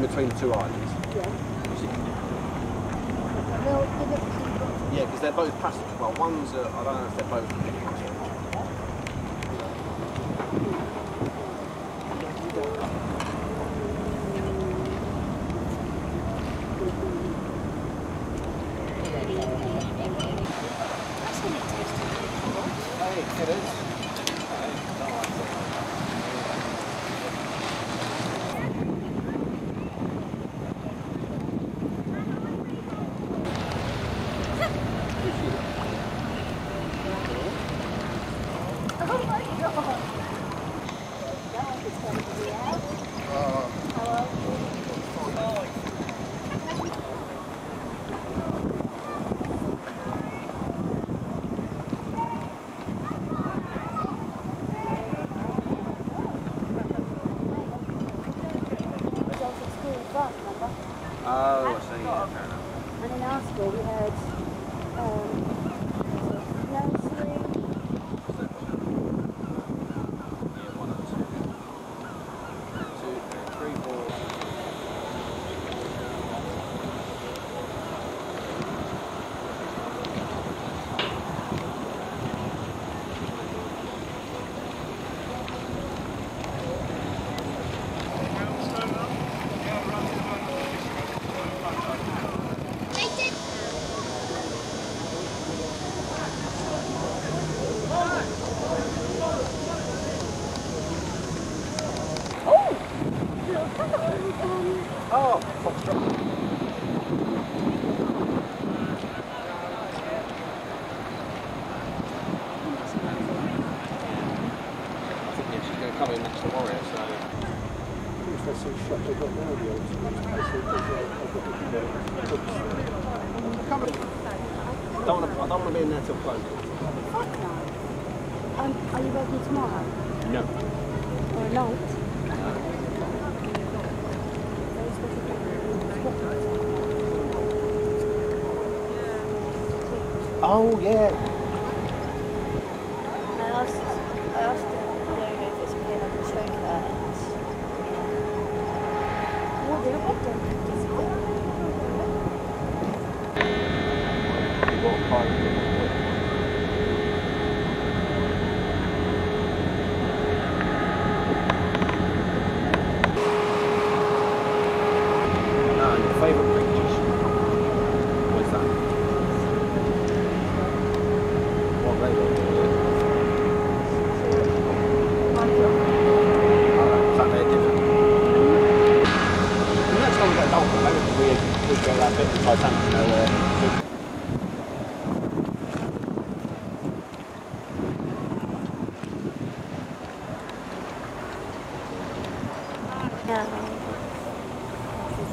between the two islands. Yeah. Yeah, because they're both plastic. Well, one's, I don't know if they're both. Hey, it is. Oh, I see, yeah, fair enough. And in our school we had nursery. Yeah, 1 and 2. 2, 3, 4. Oh, foxtrot. I think yeah, she's going to come in next to Warrior, so. That's a shot they've got now, the old I don't want to be in there till close. Fuck no. Are you working tomorrow? No. Or night? Oh, yeah. I asked the lady if it's okay if I can show you that. What did I do? What part? Your favourite creatures? What's that? What they look like? Is that they're different? The next time we get a dolphin, maybe we go that bit of Titanic, you know, where... Yeah. This is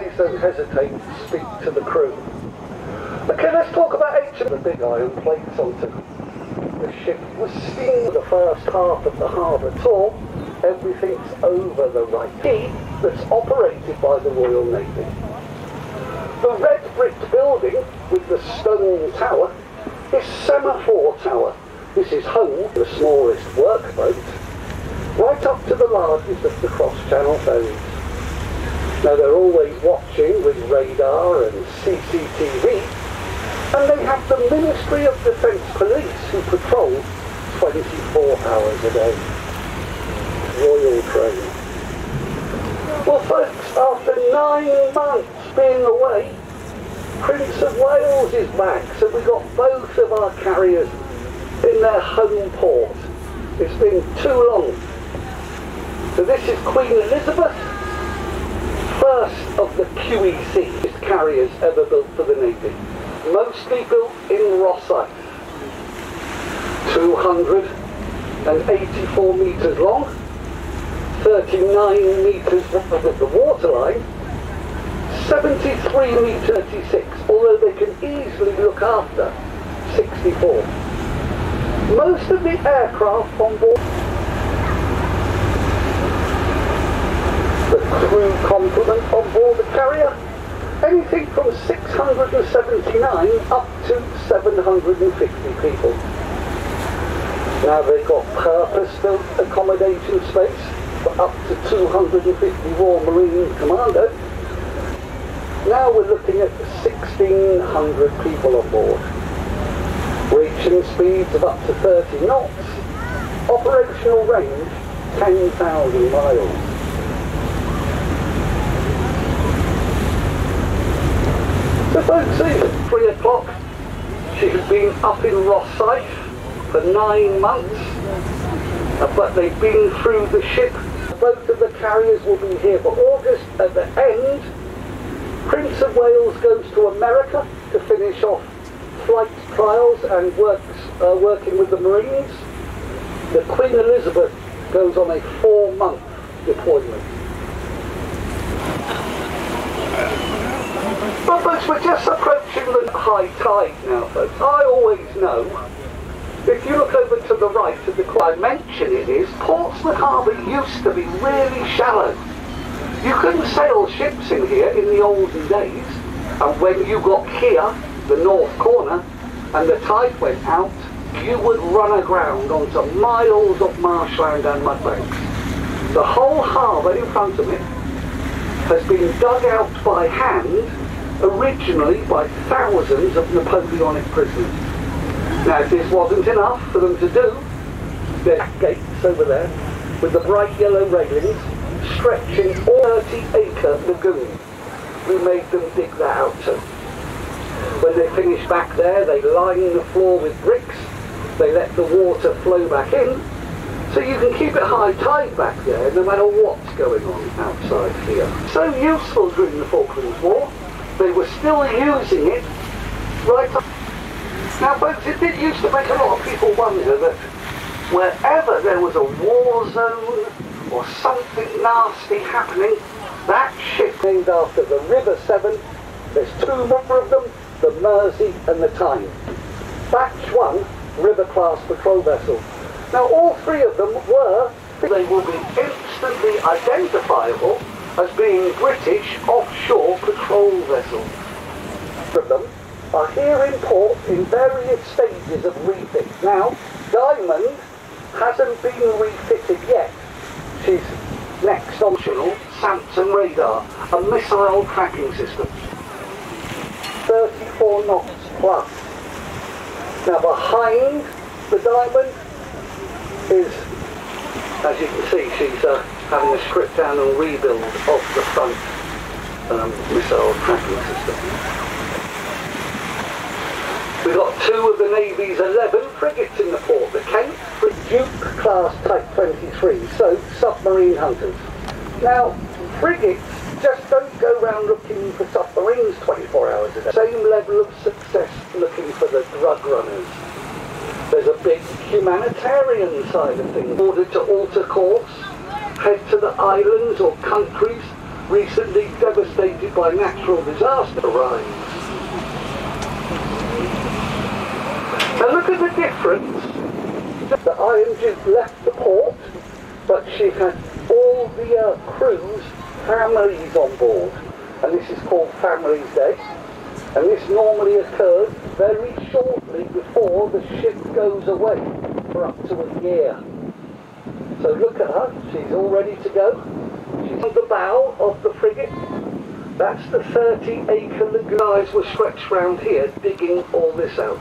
please don't hesitate to speak to the crew. Okay, let's talk about HMS. The big iron plates onto the ship was seen the first half of the harbour tour. Everything's over the right key that's operated by the Royal Navy. The red brick building with the stone tower is Semaphore Tower. This is home to the smallest workboat, right up to the largest of the cross-channel ferries. Now they're always watching with radar and CCTV, and they have the Ministry of Defence Police who patrol 24 hours a day. Royal train. Well folks, after 9 months being away, Prince of Wales is back, so we got both of our carriers in their home port. It's been too long. So this is Queen Elizabeth, first of the QEC carriers ever built for the Navy. Mostly built in Rosyth. 284 metres long, 39 metres above the waterline, 73 metres 36, although they can easily look after 64. Most of the aircraft on board, the crew complement on board the carrier, anything from 679 up to 750 people. Now they've got purpose-built accommodation space for up to 250 Royal Marine Commandos. Now we're looking at 1,600 people on board. Reaching speeds of up to 30 knots. Operational range 10,000 miles. So folks, it's 3 o'clock. She has been up in Rosyth for 9 months, but they've been through the ship. Both of the carriers will be here for August. At the end, Prince of Wales goes to America to finish off flight trials and working with the Marines. The Queen Elizabeth goes on a 4-month deployment. But folks, we're just approaching the high tide now, folks. I always know, if you look over to the right of the dimension it is, Portsmouth Harbour used to be really shallow. You couldn't sail ships in here in the olden days, and when you got here, the north corner, and the tide went out, you would run aground onto miles of marshland and mudbanks. The whole harbour in front of it has been dug out by hand, originally by thousands of Napoleonic prisoners. Now if this wasn't enough for them to do, there's gates over there with the bright yellow railings stretching 30-acre lagoon. We made them dig that out too. When they finish back there, they line the floor with bricks, they let the water flow back in, so you can keep it high tide back there no matter what's going on outside here. So useful during the Falklands War, they were still using it right up. Now folks, it did used to make a lot of people wonder that wherever there was a war zone or something nasty happening, that ship named after the River Severn, there's 2 more of them, the Mersey and the Tyne. Batch 1, River-class patrol vessel. Now all 3 of them they will be instantly identifiable as being British offshore patrol vessels. Of them are here in port in various stages of refit. Now, Diamond hasn't been refitted yet. She's next optional Samson radar, a missile tracking system. 34 knots plus. Now behind the Diamond is, as you can see, she's having a strip down and rebuild of the front missile tracking system. We've got 2 of the Navy's 11 frigates in the port. The Kent, Duke class Type 23, so submarine hunters. Now, frigates just don't go around looking for submarines 24 hours a day. Same level of success looking for the drug runners. There's a big humanitarian side of things. In order to alter course, head to the islands or countries recently devastated by natural disaster arrived. Now look at the difference. The Iron Duke left the port, but she had all the crew's families on board, and this is called Families Day, and this normally occurs very shortly before the ship goes away for up to a year. So look at her, she's all ready to go. She's on the bow of the frigate. That's the 30-acre lagoon. Guys were stretched round here digging all this out.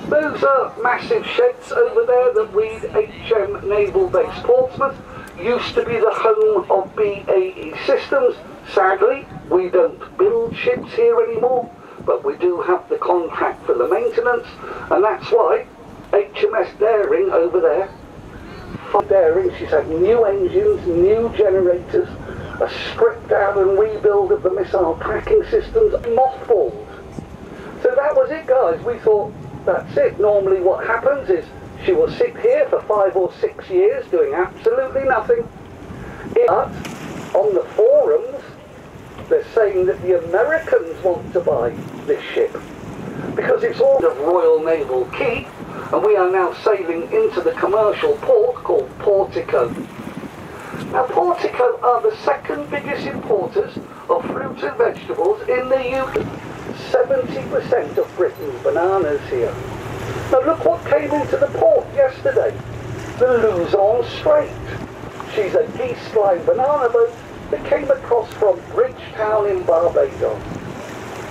Those are massive sheds over there that read HM Naval Base Portsmouth. Used to be the home of BAE Systems. Sadly, we don't build ships here anymore, but we do have the contract for the maintenance, and that's why HMS Daring over there, Daring, she's had new engines, new generators, a stripped down and rebuild of the missile tracking systems, mothballed. So that was it, guys. We thought, that's it. Normally what happens is she will sit here for 5 or 6 years doing absolutely nothing. But on the forums, they're saying that the Americans want to buy this ship because it's all of Royal Naval Quay, and we are now sailing into the commercial port called Portico. Now Portico are the second biggest importers of fruits and vegetables in the UK. 70% of Britain's bananas here. Now look what came into the port yesterday. The Luzon Strait. She's a geese-line banana boat that came across from Bridgetown in Barbados.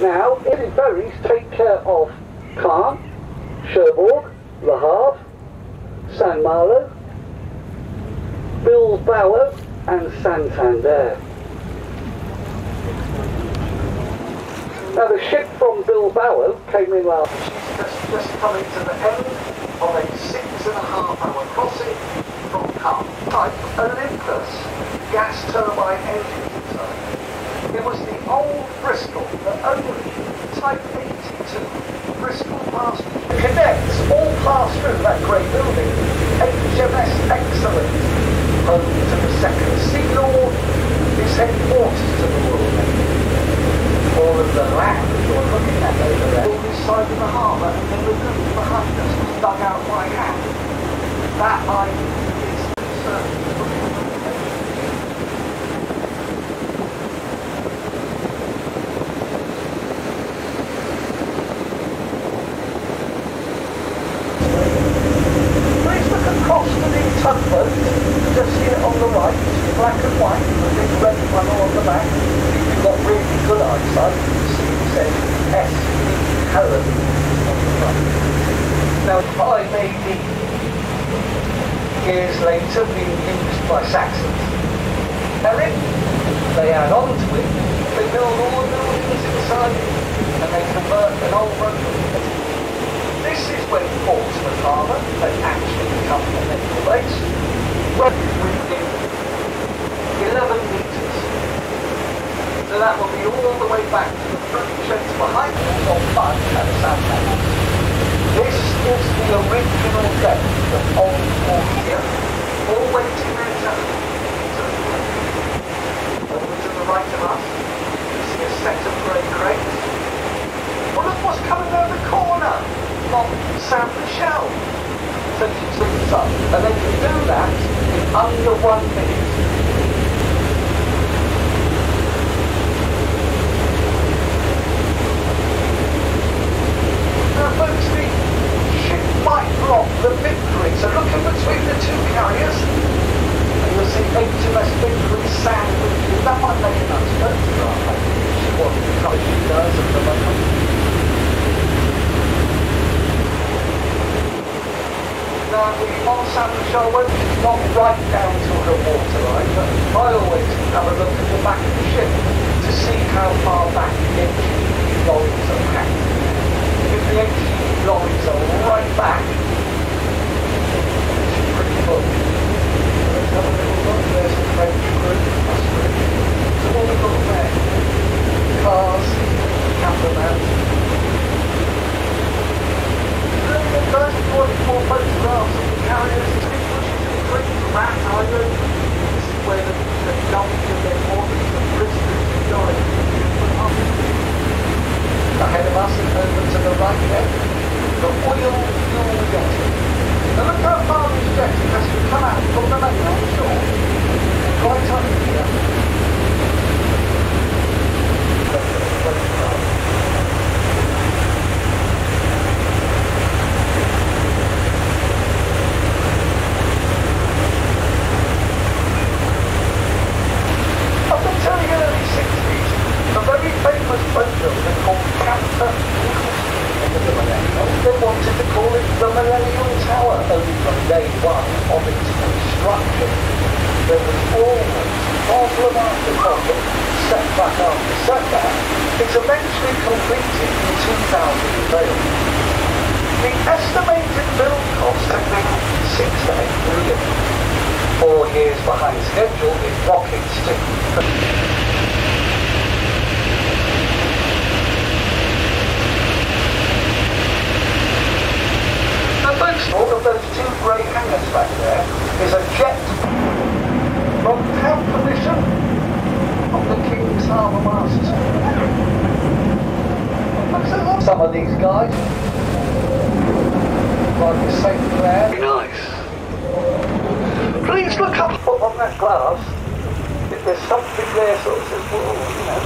Now, the ferries take care of Caen, Cherbourg, Le Havre, San Malo, Bilbao and Santander. Now the ship from Bilbao came in last. She's just coming to the end of a 6.5-hour crossing from Caen. Type Olympus gas turbine engine inside. It was the old Bristol, the only Type 82 Bristol pass. The cadets all passed through that grey building. HMS Excellent, home to the Second Sea Lord, is headquarters to the Royal Navy. All of the land you're looking at over there, all this side of the harbour, and the lagoon behind us was dug out by hand. That line is concerned. Tugboat, just here on the right, black and white, with a big red funnel on the back. If you've got really good eyesight, you can see it says S.V. Helen on the front. Now, 580 years later, being used by Saxons. Eric, they add on to it, they build all the buildings inside it, and they convert an old road. This is when Portsmouth Harbour had actually become a naval base, within 11 metres. So that will be all the way back to the front sheds behind us on Bud and Southampton. This is the original depth of Old Port here, all waiting there over to the right of us, you see a set of grey crates. Well, look what's coming down the corner from San Michel. So you swing this up, and they can do that in under 1 minute. Now folks, the ship might block the Victory, so look in between the two carriers, and you'll see HMS Victory sandwiched. That might make a nice photograph. She wasn't how she does at the moment. Now, on San Michel, not right down to the waterline, but I always have a look at the back of the ship to see how far back the HE lorries are packed. If the HE lorries are right back, it's pretty full. Let's have a little look. There's the French crew. That's great. So what we've got there? Cars, campervans. Guys, more photographs of the carriers, said that, it's eventually completed in 2008. The estimated build cost has been 6 to 8 million. 4 years behind schedule in rocket steam. All of those 2 grey hangers back there is a jet from town permission of the King's Harbour Master. Some of these guys, like the St. Clair. Very nice. Please look up on that glass. If there's something there sort of says, well, you know.